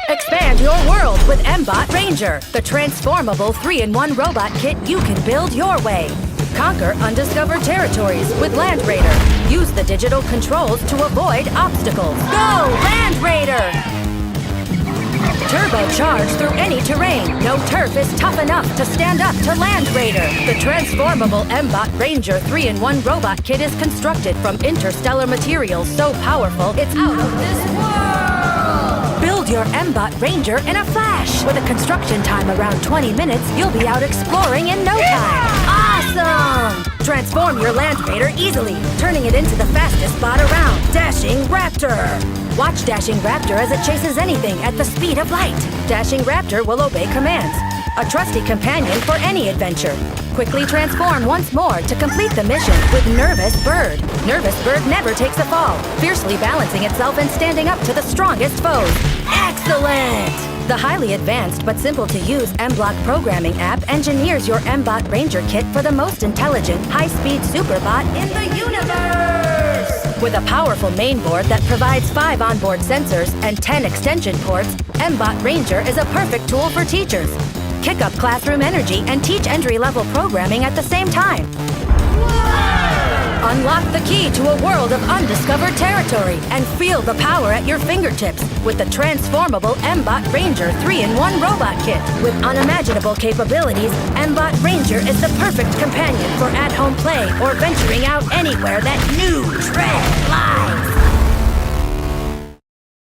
Expand your world with mBot Ranger, the transformable 3-in-1 robot kit you can build your way. Conquer undiscovered territories with Land Raider. Use the digital controls to avoid obstacles. Go, Land Raider! Turbocharge through any terrain. No turf is tough enough to stand up to Land Raider. The Transformable mBot Ranger 3-in-1 robot kit is constructed from interstellar materials so powerful it's out of this world! Build your mBot Ranger in a flash! With a construction time around 20 minutes, you'll be out exploring in no time! Awesome! Transform your Land Raider easily, turning it into the fastest bot around, Dashing Raptor! Watch Dashing Raptor as it chases anything at the speed of light. Dashing Raptor will obey commands, a trusty companion for any adventure. Quickly transform once more to complete the mission with Nervous Bird. Nervous Bird never takes a fall, fiercely balancing itself and standing up to the strongest foes. Excellent! The highly advanced but simple-to-use MakeBlock programming app engineers your mBot Ranger kit for the most intelligent, high-speed superbot in the universe! With a powerful mainboard that provides 5 onboard sensors and 10 extension ports, mBot Ranger is a perfect tool for teachers. Kick up classroom energy and teach entry-level programming at the same time. Unlock the key to a world of undiscovered territory and feel the power at your fingertips with the Transformable mBot Ranger 3-in-1 robot kit. With unimaginable capabilities, mBot Ranger is the perfect companion for at-home play or venturing out anywhere that new dread lies.